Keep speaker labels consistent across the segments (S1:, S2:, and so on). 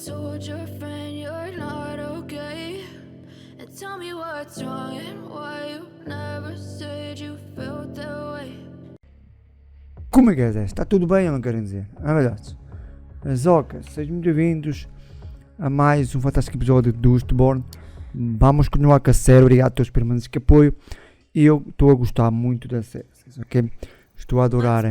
S1: told your friend you're not okay? And tell me what's wrong and why you never said you felt that way.
S2: Como é que é? Está tudo bem ou não querem dizer? É verdade. As ocas, sejam muito bem-vindos a mais um fantástico episódio de Dustborn. Vamos continuar com a série. Obrigado a todos os permanentes que apoio. Eu estou a gostar muito da série, ok? Estou a adorar.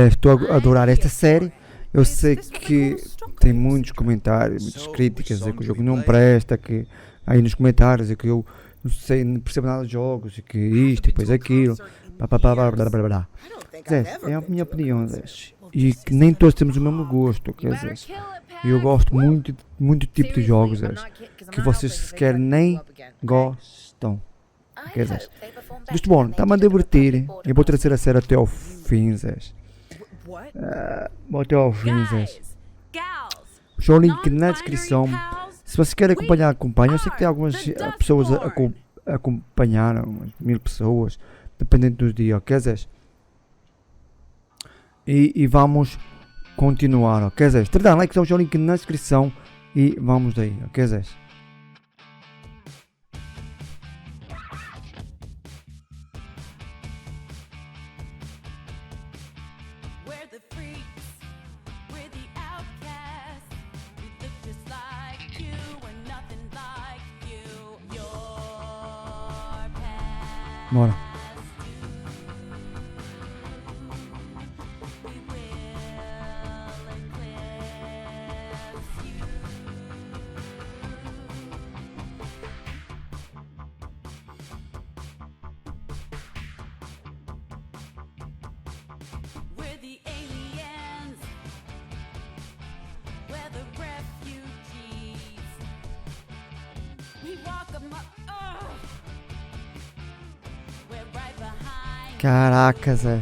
S2: Estou a adorar esta série. Eu sei que tem muitos comentários, muitas críticas, dizer que o jogo não presta, que aí nos comentários é que eu não sei, não percebo nada de jogos, e que isto e depois aquilo. É a minha opinião, e que nem todos temos o mesmo gosto, quer dizer. Eu gosto muito do tipo de jogos que vocês sequer nem gostam. Quer dizer, Dustborn está-me a divertir. Eu vou trazer a série até ao fim, vou até ao fim, deixa o link na descrição. Se vocês querem acompanhar, acompanhem. Eu sei que tem algumas pessoas a acompanhar, umas 1000 pessoas, dependendo dos dias, ok, Zé? E vamos continuar, ok, Zé? Dá like, deixa o link na descrição e vamos daí, ok, Zé? Bora. Caraca, Zé.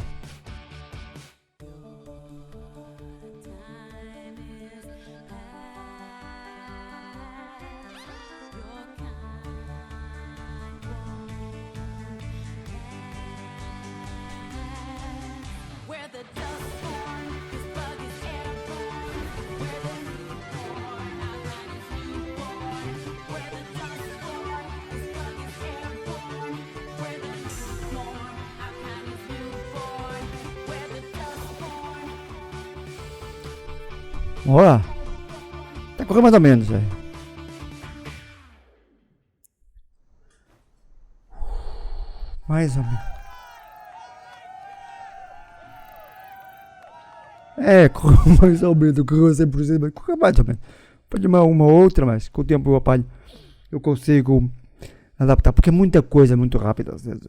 S2: Olha, tá correndo mais ou menos, velho. Mais ou menos. Correu mais ou menos, correu 100%, mas correu mais ou menos. Pode uma outra, mas com o tempo eu apanho. Eu consigo adaptar, porque é muita coisa, muito rápida às vezes.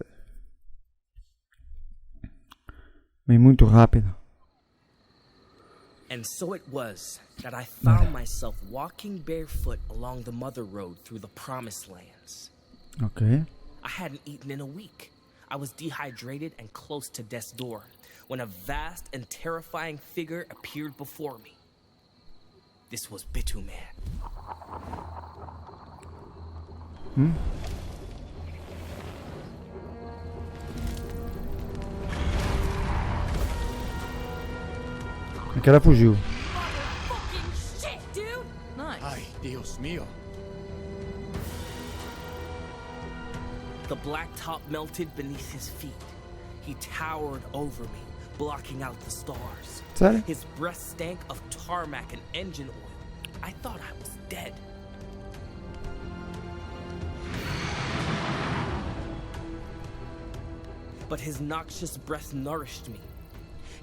S2: Vem muito rápido.
S3: And so it was that I found myself walking barefoot along the mother road through the promised lands.
S2: Okay.
S3: I hadn't eaten in a week. I was dehydrated and close to death's door when a vast and terrifying figure appeared before me. This was Bituman.
S2: O cara fugiu.
S4: Ay, Dios mío.
S3: The black top melted beneath his feet. He towered over me, blocking out the stars.
S2: Sério?
S3: His breath stank of tarmac and engine oil. I thought I was dead. But his noxious breath nourished me.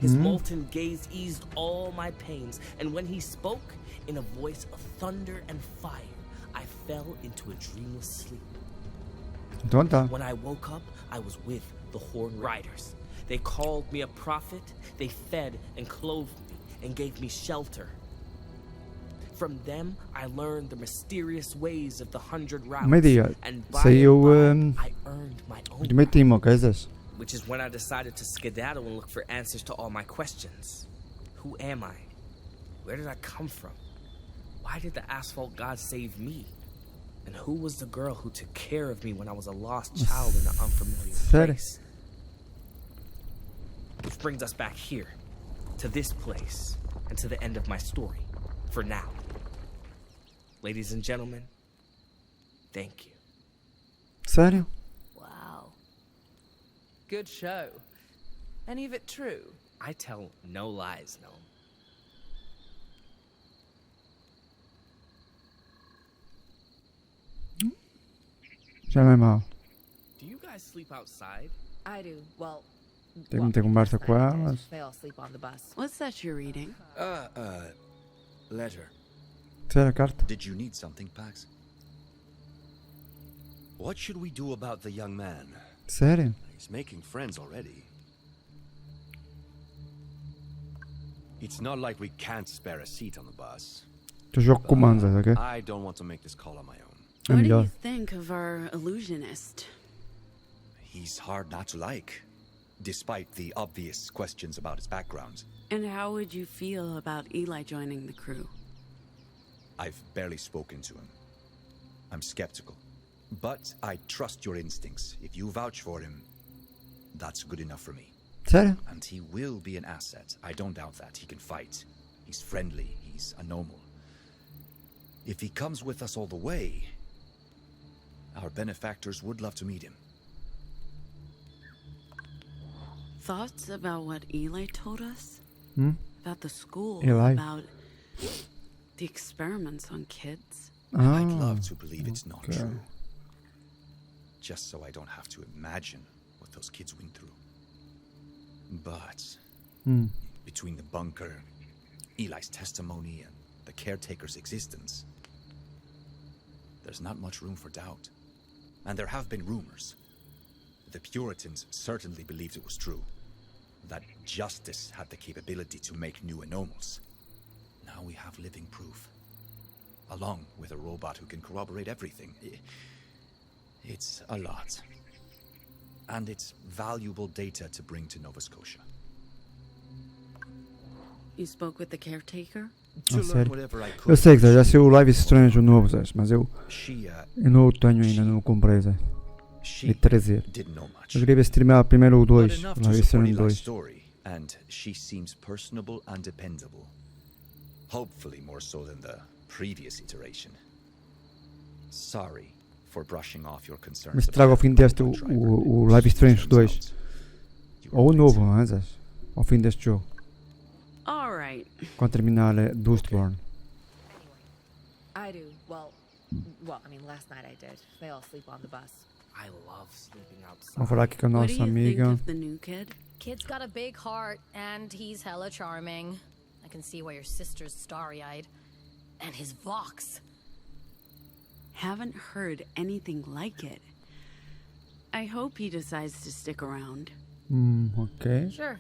S3: His molten gaze eased all my pains, and when he spoke, in a voice of thunder and fire, I fell into a dreamless sleep.
S2: Então tá.
S3: When I woke up, I was with the Horn Riders. They called me a prophet, they fed and clothed me, and gave me shelter. From them, I learned the mysterious ways of the 100 routes, and by and by, I earned my own path. Which is when I decided to skedaddle and look for answers to all my questions. Who am I? Where did I come from? Why did the asphalt god save me? And who was the girl who took care of me when I was a lost child in an unfamiliar place? Which brings us back here, to this place, and to the end of my story. For now. Ladies and gentlemen, thank you.
S2: Sério?
S5: Wow. Good show. Any of it true?
S3: I tell no lies, Gnome.
S2: Já não é mau.
S3: Do you guys sleep outside?
S5: I do. Well,
S2: Tem muita conversa com
S5: last night I
S2: elas.
S5: did. They all sleep on the bus.
S6: What's that you're reading?
S7: Letter.
S2: Sério, a carta?
S7: Did you need something, Pax? What should we do about the young man?
S2: Sério?
S7: He's making friends already. It's not like we can't spare a seat on the bus.
S2: Tu jogo comandos, ok?
S7: I don't want to make this call on my own.
S2: É
S6: What do
S2: melhor.
S6: you think of our illusionist?
S7: He's hard not to like, despite the obvious questions about his background.
S6: And how would you feel about Eli joining the crew?
S7: I've barely spoken to him. I'm skeptical. But I trust your instincts. If you vouch for him, that's good enough for me.
S2: Sério?
S7: And he will be an asset. I don't doubt that. He can fight. He's friendly. He's a normal. If he comes with us all the way, our benefactors would love to meet him.
S6: Thoughts about what Eli told us?
S2: Hmm?
S6: About the school?
S2: Eli?
S6: About the experiments on kids?
S2: Ah,
S7: I'd love to believe it's not
S2: okay.
S7: true. Just so I don't have to imagine what those kids went through. But between the bunker, Eli's testimony, and the caretaker's existence, there's not much room for doubt. And there have been rumors. The Puritans certainly believed it was true. That justice had the capability to make new anomals. Now we have living proof. Along with a robot who can corroborate everything. It's a lot. And it's valuable data to bring to Nova Scotia.
S6: You spoke with the caretaker?
S7: To
S2: sério?
S7: learn whatever I could.
S2: Eu sei que já saiu o Live Strange o novo, Zé, mas eu
S7: She,
S2: não o tenho ainda, não o comprei, Zé.
S7: she
S2: E trazer.
S7: didn't know much.
S2: Eu queria ver se streamava primeiro o
S7: But
S2: 2,
S7: enough
S2: o
S7: to
S2: Live
S7: support
S2: Strange
S7: Eli's
S2: 2.
S7: story, and she seems personable and dependable. Hopefully more so than the previous iteration. Sorry for brushing off your concerns.
S2: Mas trago ao fim deste o Live Strange 2. Ou o novo, não é, Zé? Ao fim deste jogo.
S6: Alright.
S2: Quando terminar Dustborn.
S5: I do. Well, I mean, last night I did. They all sleep on the bus.
S3: I love sleeping outside.
S2: Vamos falar aqui com a
S6: What do
S2: nossa
S6: you think
S2: amiga.
S6: of the new kid?
S1: Kid's got a big heart, and he's hella charming. I can see why your sister's starry-eyed. And his vox.
S6: Haven't heard anything like it. I hope he decides to stick around.
S2: Ok.
S1: Sure.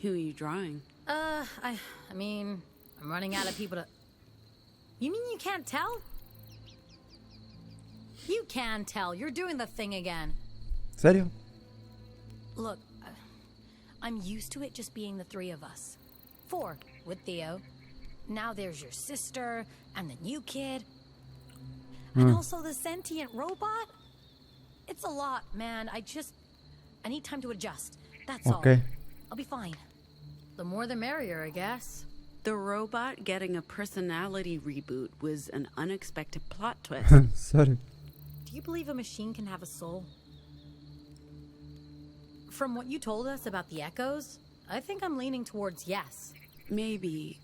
S6: Who are you drawing?
S1: I mean, I'm running out of people to... You mean you can't tell? You can tell. You're doing the thing again.
S2: Sério?
S1: Look, I'm used to it just being the three of us. 4 with Theo. Now there's your sister and the new kid. And also the sentient robot. It's a lot, man. I need time to adjust. That's all.
S2: Ok.
S1: I'll be fine. The more the merrier, I guess.
S6: The robot getting a personality reboot was an unexpected plot twist.
S2: Sério?
S1: Do you believe a machine can have a soul? From what you told us about the echoes, I think I'm leaning towards yes.
S6: Maybe.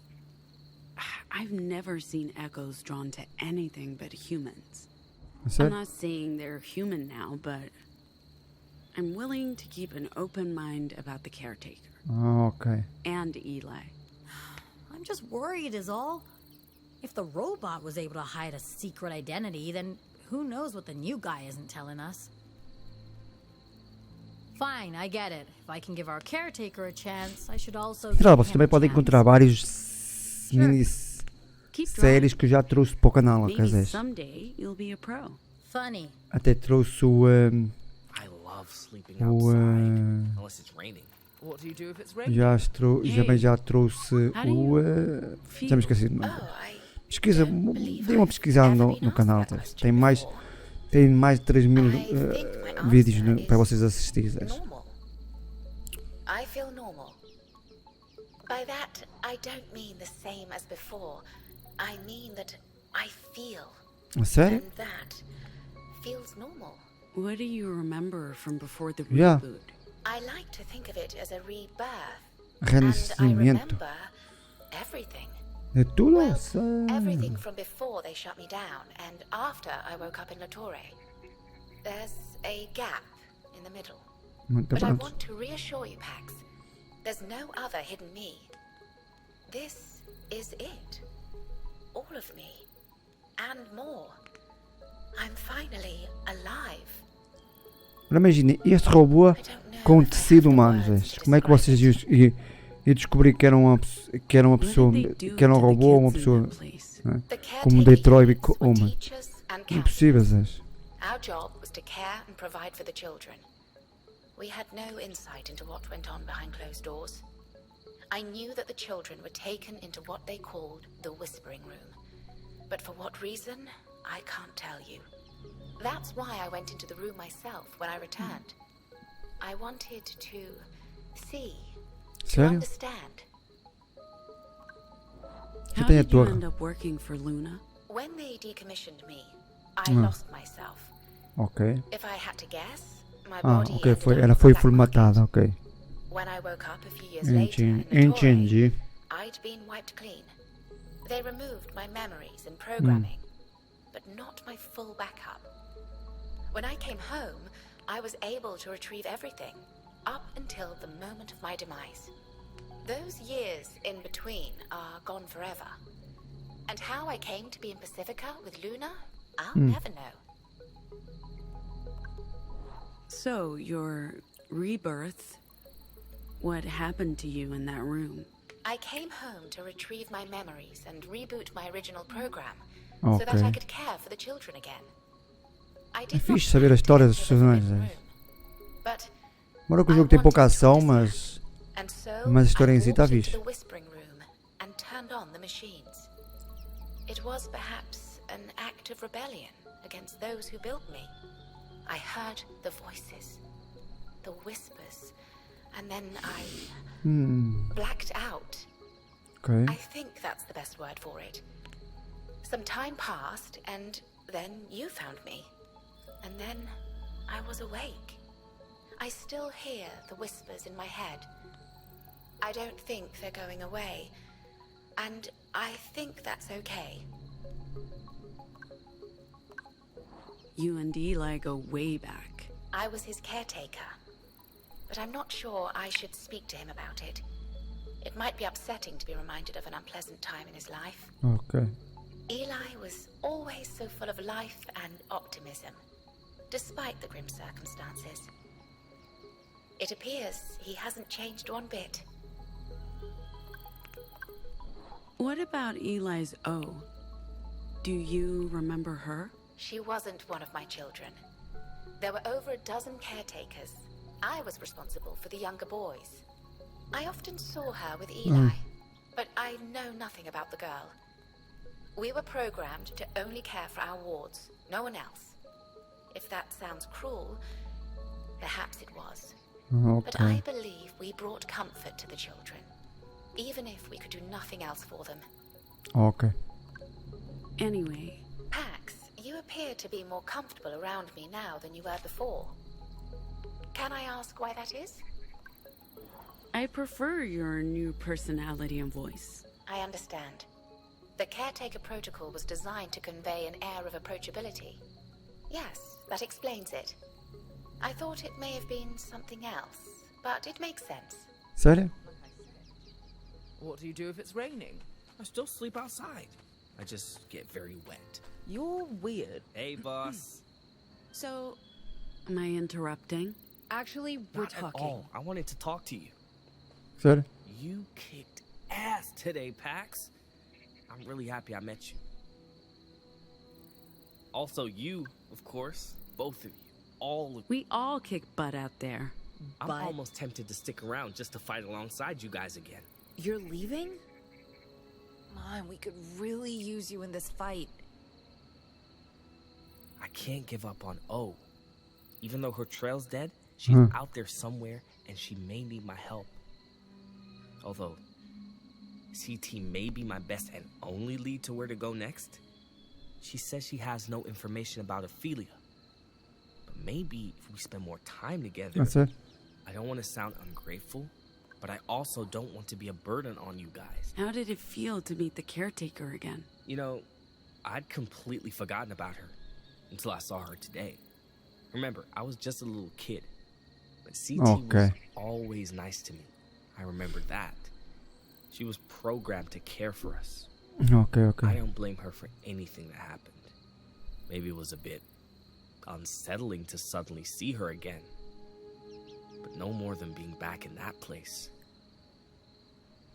S6: I've never seen echoes drawn to anything but humans. I'm
S2: Sério?
S6: not saying they're human now, but I'm willing to keep an open mind about the caretaker.
S2: Ah, ok.
S6: And Eli.
S1: I'm just worried is all. If the robot was able to hide a secret identity, then who knows what the new guy isn't telling us. Fine, I get it. If I can give our caretaker a chance, I should also give
S2: Claro, você
S1: him
S2: também
S1: a
S2: pode
S1: chance.
S2: encontrar vários mini
S6: Keep
S2: séries
S6: drawing.
S2: que eu já trouxe para o canal, quer
S6: Maybe
S2: dizer.
S6: someday you'll be a pro.
S1: Funny.
S2: Até trouxe o.
S3: I love sleeping
S2: O.
S3: outside, unless it's raining.
S5: What do you do if it's raining?
S2: Já trouxe
S6: How do
S2: o.
S6: Feel.
S2: Já me esqueci do nome. Pesquisa, dei uma pesquisada no canal. Tem mais de 3 mil vídeos para vocês assistirem.
S8: Normal. I feel normal. By that,
S5: I don't mean the same as before. I mean that I feel.
S2: Sério?
S5: And that feels normal.
S6: What do you remember from before the
S2: Yeah.
S6: reboot?
S5: I like to think of it as a rebirth. And I
S2: Renascimento.
S5: remember everything.
S2: De tudo?
S5: Well,
S2: Sério?
S5: everything from before they shut me down and after I woke up in La Torre. There's a gap in the middle.
S2: Muito
S5: But I
S2: pronto.
S5: want to reassure you, Pax. There's no other hidden me. This is it. All of me. And more. I'm finally alive.
S2: Agora imagine, este robô
S5: I don't know
S2: com
S5: if I
S2: tecido
S5: have the
S2: humano,
S5: words
S2: gente.
S5: to
S2: Como é que
S5: describe
S2: vocês iam descobrir que era uma pessoa,
S6: What did they do
S2: que era um
S6: to the
S2: robô ou uma
S6: kids in
S2: pessoa,
S6: that place?
S2: não é?
S5: The
S2: Como
S5: caretaker
S2: Detroit
S5: units were
S2: Human.
S5: teachers and
S2: Impossível,
S5: counselors.
S2: gente.
S5: Our job was to care and provide for the children. We had no insight into what went on behind closed doors. I knew that the children were taken into what they called the whispering room. But for what reason, I can't tell you. That's why I went into the room myself when I returned. I wanted to see, to
S2: Sério?
S5: understand.
S6: How
S2: tem a
S6: did you
S2: torre.
S6: end up working for Luna?
S5: When they decommissioned me, I lost myself.
S2: Ok.
S5: If I had to guess, my
S2: Ah,
S5: body
S2: ok.
S5: ended up
S2: Ela foi
S5: in the black market.
S2: formatada, ok.
S5: When I woke up a few years later in
S2: Entendi.
S5: the Torre, I'd been wiped clean. They removed my memories and programming, but not my full backup. When I came home, I was able to retrieve everything, up until the moment of my demise. Those years in between are gone forever. And how I came to be in Pacifica with Luna, I'll never know.
S6: So, your rebirth, what happened to you in that room?
S5: I came home to retrieve my memories and reboot my original program, so that I
S2: Ok.
S5: could care for the children again. I
S2: É
S5: did not
S2: fixe saber a
S5: plan
S2: história
S5: to
S2: dos
S5: take over the
S2: personagens.
S5: room, but
S2: Embora que o
S5: I
S2: jogo tem pouca
S5: wanted to
S2: ação,
S5: understand.
S2: mas
S5: And so
S2: mas a história
S5: I
S2: em si tá
S5: walked into
S2: fixe.
S5: the whispering room and turned on the machines. It was perhaps an act of rebellion against those who built me. I heard the voices, the whispers, and then I blacked out.
S2: ok.
S5: I think that's the best word for it. Some time passed, and then you found me. And then I was awake. I still hear the whispers in my head. I don't think they're going away, and I think that's okay.
S6: You and Eli go way back.
S5: I was his caretaker, but I'm not sure I should speak to him about it. It might be upsetting to be reminded of an unpleasant time in his life.
S2: Ok.
S5: Eli was always so full of life and optimism, despite the grim circumstances. It appears he hasn't changed one bit.
S6: What about Eli's O? Do you remember her?
S5: She wasn't one of my children. There were over a dozen caretakers. I was responsible for the younger boys. I often saw her with Eli, but I know nothing about the girl. We were programmed to only care for our wards, no one else. If that sounds cruel, perhaps it was. But I
S2: Ok.
S5: believe we brought comfort to the children, even if we could do nothing else for them.
S2: Ok.
S6: Anyway,
S5: Pax, you appear to be more comfortable around me now than you were before. Can I ask why that is?
S6: I prefer your new personality and voice.
S5: I understand. The caretaker protocol was designed to convey an air of approachability. Yes, that explains it. I thought it may have been something else, but it makes sense.
S2: Sério?
S3: What do you do if it's raining? I still sleep outside. I just get very wet.
S8: You're weird.
S3: Hey, boss.
S8: So,
S6: Am I interrupting?
S8: actually, we're
S3: Not at
S8: talking.
S3: all. I wanted to talk to you.
S2: Sério?
S3: You kicked ass today, Pax. I'm really happy I met you. Also, you, of course. Both of you. All of
S6: We all kick butt out there.
S3: I'm
S8: But-
S3: almost tempted to stick around just to fight alongside you guys again.
S8: You're leaving?
S1: Mom, we could really use you in this fight.
S3: I can't give up on O. Even though her trail's dead, she's out there somewhere and she may need my help. Although, CT may be my best and only lead to where to go next. She says she has no information about Ophelia. But maybe if we spend more time together...
S2: That's it.
S3: I don't want to sound ungrateful, but I also don't want to be a burden on you guys.
S6: How did it feel to meet the caretaker again?
S3: You know, I'd completely forgotten about her until I saw her today. Remember, I was just a little kid, but CT was always nice to me. I remember that. She was programmed to care for us.
S2: Okay.
S3: I don't blame her for anything that happened. Maybe it was a bit unsettling to suddenly see her again. But no more than being back in that place.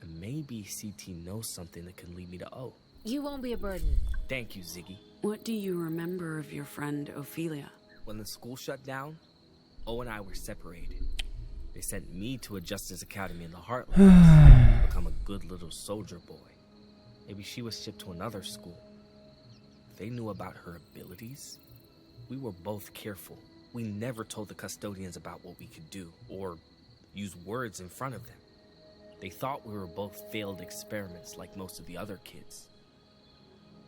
S3: And maybe CT knows something that can lead me to O.
S8: You won't be a burden.
S3: Thank you, Ziggy.
S6: What do you remember of your friend Ophelia?
S3: When the school shut down, O and I were separated. They sent me to a Justice Academy in the Heartlands to become a good little soldier boy. Maybe she was shipped to another school. They knew about her abilities. We were both careful. We never told the custodians about what we could do or use words in front of them. They thought we were both failed experiments like most of the other kids.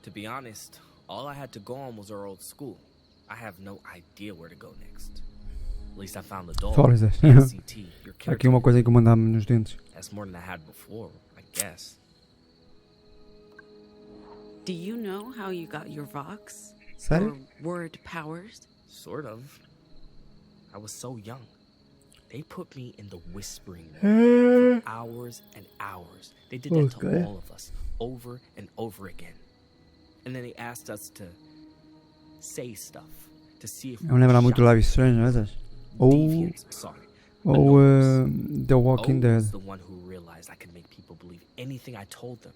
S3: To be honest, all I had to go on was our old school. I have no idea where to go next. At least I found the doll. CT, your
S2: Aqui uma coisa que eu mandava nos dentes.
S3: That's more than I had before, I guess.
S6: Do you know how you got your Vox?
S2: Sério?
S6: Or word powers?
S3: Sort of. I was so young. They put me in the whispering room for hours and hours. They did that to all of us, over and over again. And then they asked us to say stuff, to see if we
S2: Eu me lembro muito do Live Strange, não é? Ou The Walking Dead.
S3: Was the one who realized I could make people believe anything I told them.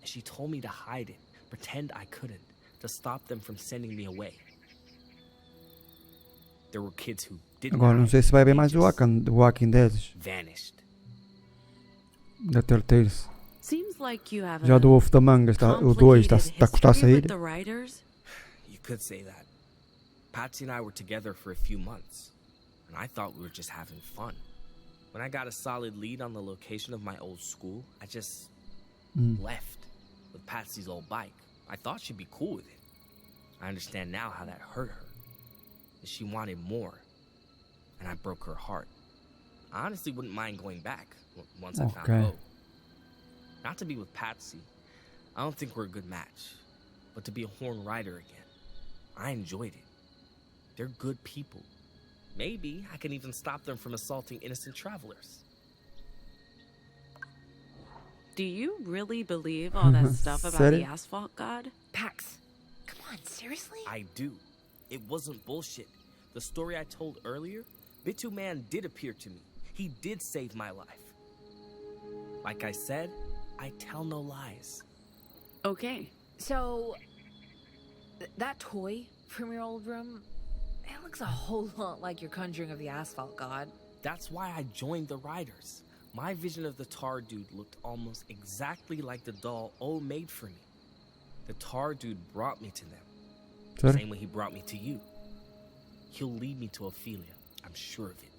S3: And she told me to hide it, pretend I couldn't, to stop them from sending me away. There were kids who didn't.
S2: Agora não sei se vai haver mais do Walking Dead.
S3: Vanished.
S2: Da Telltales.
S6: Seems like you have
S2: Já do Wolf da Manga, o 2 está a custar a sair.
S3: You could say that. Patsy and I were together for a few months, and I thought we were just having fun. When I got a solid lead on the location of my old school, I just left with Patsy's old bike. I thought she'd be cool with it. I understand now how that hurt her. She wanted more, and I broke her heart. I honestly wouldn't mind going back once I found O. Not to be with Patsy. I don't think we're a good match. But to be a Horn Rider again, I enjoyed it. They're good people. Maybe I can even stop them from assaulting innocent travelers.
S6: Do you really believe all that stuff about the asphalt god?
S8: Pax, come on, seriously?
S3: I do. It wasn't bullshit. The story I told earlier, Bitu Man did appear to me. He did save my life. Like I said, I tell no lies.
S6: Okay.
S8: So, that toy from your old room, it looks a whole lot like your conjuring of the asphalt god.
S3: That's why I joined the Riders. My vision of the tar dude looked almost exactly like the doll O made for me. The tar dude brought me to them. Same way he brought me to you. He'll lead me to Ophelia. I'm sure of it.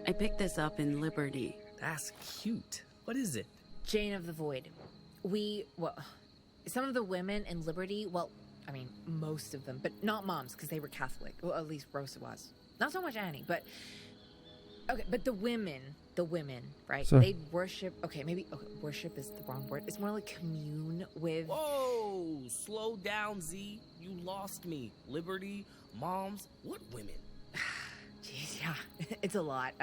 S6: I picked this up in Liberty.
S3: That's cute. What is it?
S8: Jane of the Void. Some of the women in Liberty, I mean, most of them, but not moms, because they were Catholic. Well, at least Rosa was. Not so much Annie, but... Okay, but the women, right?
S2: So,
S8: they'd worship... worship is the wrong word. It's more like commune with...
S3: Whoa! Slow down, Z. You lost me. Liberty, moms, what women?
S8: Jeez, yeah. It's a lot.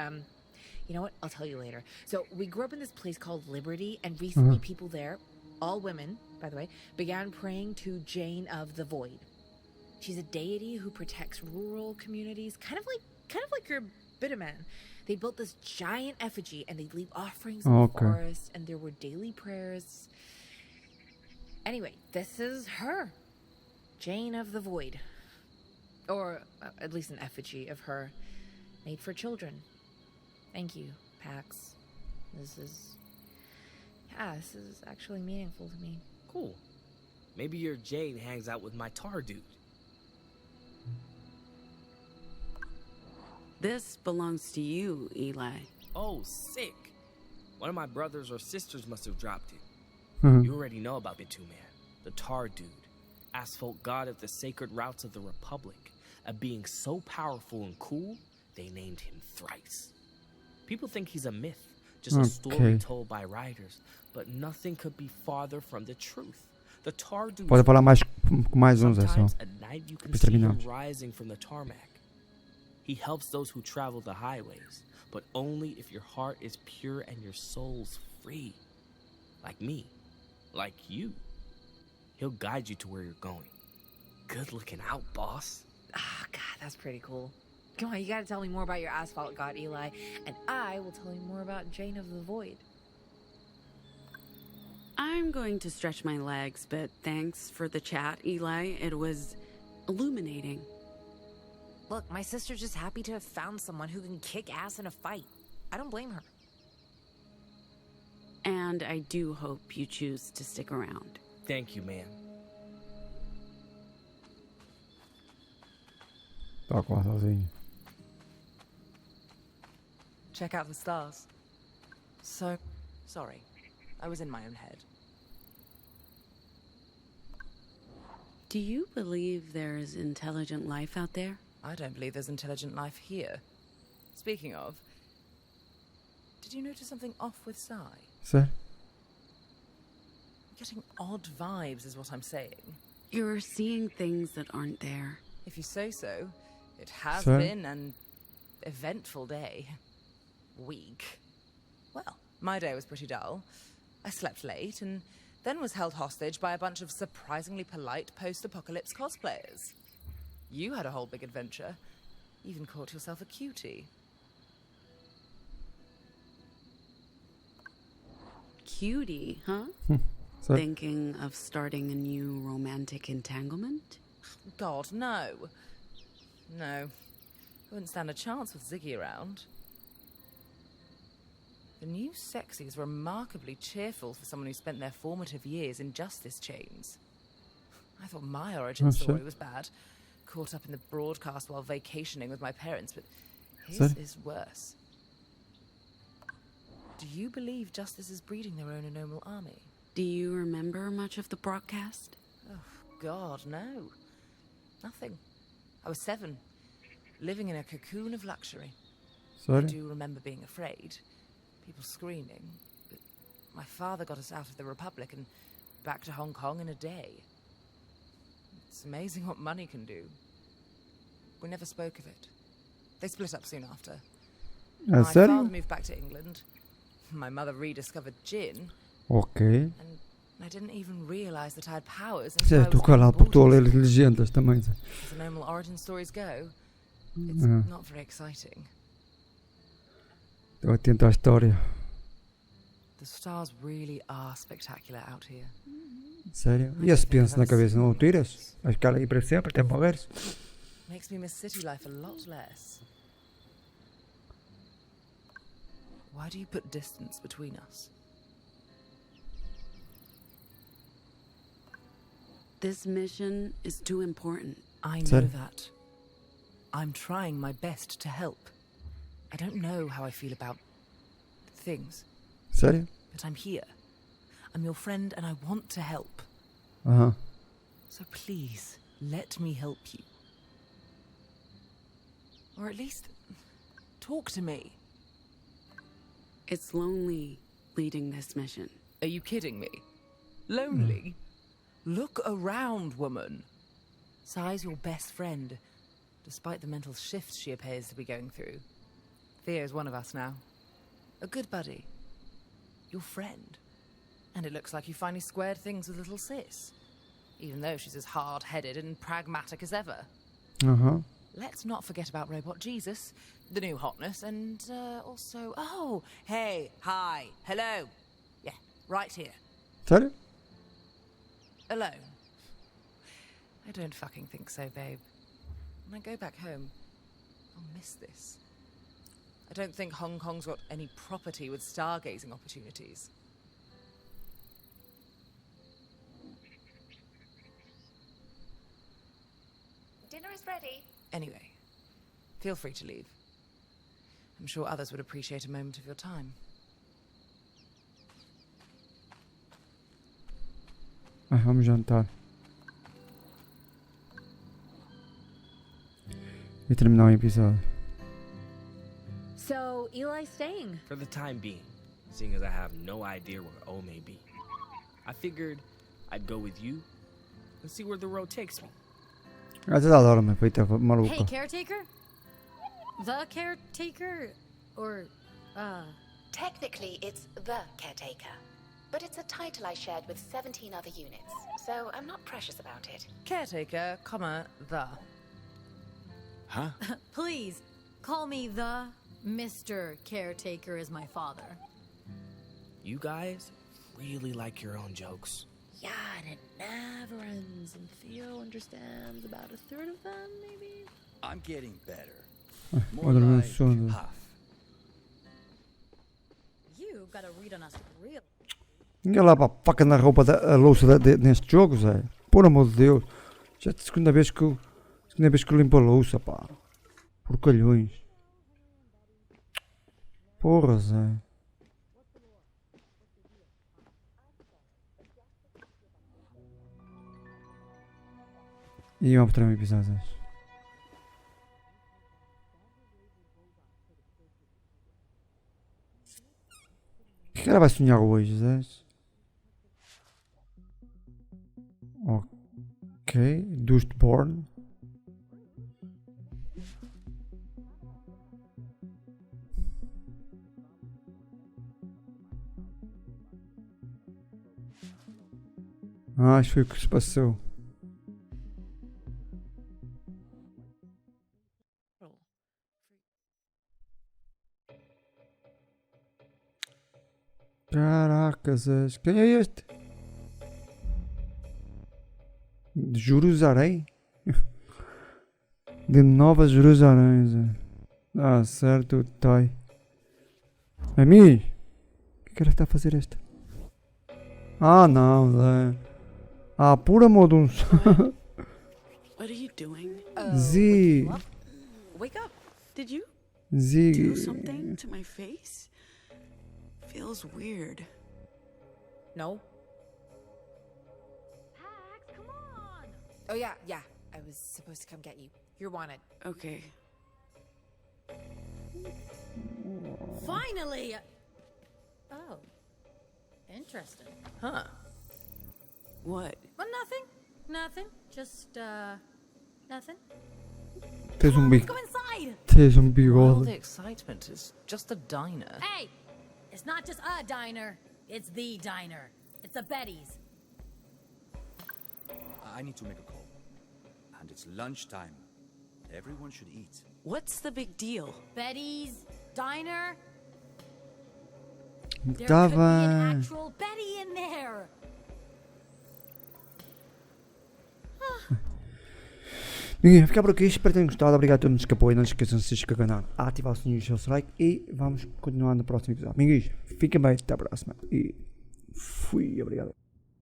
S8: You know what? I'll tell you later. So, we grew up in this place called Liberty, and recently people there, all women, by the way, began praying to Jane of the Void. She's a deity who protects rural communities, kind of like your Bitter Man. They built this giant effigy, and they'd leave offerings in the forest, and there were daily prayers. Anyway, this is her, Jane of the Void. Or at least an effigy of her, made for children. Thank you, Pax. This is actually meaningful to me.
S3: Cool. Maybe your Jane hangs out with my tar dude.
S6: This belongs to you, Eli.
S3: Oh, sick. One of my brothers or sisters must have dropped it.
S2: Hı.
S3: You already know about the two-man, the tar dude, asphalt god of the sacred routes of the Republic. A being so powerful and cool, they named him Thrice. People think he's a myth, just a story told by writers, but nothing could be farther from the truth. The tar dude.
S2: Pode falar mais com mais uns, é só.
S3: Sometimes at night you can
S2: Depois
S3: see him
S2: terminamos.
S3: rising from the tarmac. He helps those who travel the highways, but only if your heart is pure and your soul's free. Like me. Like you. He'll guide you to where you're going. Good looking out, boss.
S8: Ah, God, that's pretty cool. Come on, you gotta tell me more about your asphalt god, Eli, and I will tell you more about Jane of the Void.
S6: I'm going to stretch my legs, but thanks for the chat, Eli. It was illuminating.
S8: Look, my sister's just happy to have found someone who can kick ass in a fight. I don't blame her.
S6: And I do hope you choose to stick around.
S3: Thank you, man.
S2: Tá com sozinho.
S9: Check out the stars. So, sorry. I was in my own head.
S6: Do you believe there is intelligent life out there?
S9: I don't believe there's intelligent life here. Speaking of, did you notice something off with Sai?
S2: Sério?
S9: Getting odd vibes is what I'm saying.
S6: You're seeing things that aren't there.
S9: If you say so, it has
S2: So?
S9: been an eventful day. Week. Well, my day was pretty dull. I slept late and then was held hostage by a bunch of surprisingly polite post-apocalypse cosplayers. You had a whole big adventure. Even caught yourself a cutie.
S6: Cutie, huh?
S2: Sério?
S6: Thinking of starting a new romantic entanglement?
S9: God, no. No. I wouldn't stand a chance with Ziggy around. The new sexy is remarkably cheerful for someone who spent their formative years in justice chains. I thought my origin story was bad. Caught up in the broadcast while vacationing with my parents, but his is worse. Do you believe justice is breeding their own anomal army?
S6: Do you remember much of the broadcast?
S9: Oh, God, no. Nothing. I was 7, living in a cocoon of luxury. I
S2: Sério?
S9: do remember being afraid, people screaming, but my father got us out of the Republic and back to Hong Kong in a day. It's amazing what money can do. We never spoke of it. They split up soon after.
S2: É
S9: My father
S2: sério?
S9: moved back to England. My mother rediscovered gin,
S2: Ok.
S9: and I didn't even realize that I had powers until I
S2: Certo, estou
S9: was
S2: calado
S9: on
S2: porque estou a ler
S9: board.
S2: legendas também.
S9: As the normal origin stories go, it's not very exciting.
S2: Estou atento à história.
S9: The stars really are spectacular out here.
S2: Sério? E esse penso na cabeça, não o tiras? Vais ficar aí para sempre, até morreres?
S9: Makes me miss city life a lot less. Why do you put distance between us?
S6: This mission is too important.
S9: I know
S2: Sorry.
S9: that. I'm trying my best to help. I don't know how I feel about things,
S2: Sério?
S9: but I'm here. I'm your friend and I want to help.
S2: Aham.
S9: So please, let me help you. Or at least, talk to me.
S6: It's lonely leading this mission.
S9: Are you kidding me? Lonely? Look around, woman. Sai's your best friend, despite the mental shifts she appears to be going through. Thea's one of us now. A good buddy. Your friend. And it looks like you finally squared things with little sis. Even though she's as hard-headed and pragmatic as ever.
S2: Aham.
S9: Let's not forget about Robot Jesus, the new hotness, and also... Oh, hey, hi, hello. Yeah, right here.
S2: Sério?
S9: Alone. I don't fucking think so, babe. When I go back home, I'll miss this. I don't think Hong Kong's got any property with stargazing opportunities.
S5: Dinner is ready.
S9: Anyway, feel free to leave. I'm sure others would appreciate a moment of your time.
S2: Vamos jantar. E terminar o episódio.
S8: So, Eli's staying?
S3: For the time being, seeing as I have no idea where O may be. I figured I'd go with you and see where the road takes me.
S2: Até da hora, mas feita maluca.
S1: Hey, caretaker? The caretaker? Or,
S5: Technically, it's the caretaker. But it's a title I shared with 17 other units, so I'm not precious about it.
S9: Caretaker, comma, the.
S7: Huh?
S1: please, call me the Mr. Caretaker is my father.
S3: You guys really like your own jokes.
S8: Yeah, and it never ends, and Theo understands about a third of them, maybe?
S7: I'm getting better.
S2: Olha o meu sono.
S7: half.
S1: You gotta read on us real.
S2: Ninguém lá para a faca na roupa a louça neste jogo, Zé. Por amor de Deus. Já é a segunda vez que eu limpo a louça, pá. Porcalhões. Porra, Zé. E vamos para um episódio. O que cara vai sonhar hoje, Zé? Ok, Dustborn. Acho que foi o que se passou. Caracas, quem é este? De Jerusalém? De Nova Jerusalém. Ah, certo, tá. É mim? O que ela está a fazer esta? Ah, não, Zé. Ah, por amor de um...
S6: What are you doing?
S2: Z.
S6: Wake up. Did you
S2: Z.
S6: do something to my face? Feels weird.
S8: No?
S1: Pax, come on!
S8: Oh, yeah. I was supposed to come get you. You're wanted.
S6: Okay.
S1: Finally! Oh. Interesting.
S9: Huh.
S6: What?
S1: Well, nothing. Just, nothing.
S2: Tens
S1: Come
S2: um
S1: on, let's
S2: bico.
S1: go inside!
S2: Tens um
S9: All the
S2: bigode.
S9: excitement is just a diner.
S1: Hey! It's not just a diner. It's the diner. It's the Betty's.
S7: I need to make a call. And it's lunchtime. Everyone should eat.
S6: What's the big deal?
S1: Betty's diner? There
S2: Tá
S1: could be an
S2: bem.
S1: actual Betty in there.
S2: Ninguém, ficar por aqui. Espero que tenham gostado. Obrigado a todos que apoiam. Não se esqueçam de se inscrever no canal, ativar o sininho e o seu like. E vamos continuar no próximo episódio. Amigos, fiquem bem. Até a próxima. E fui. Obrigado.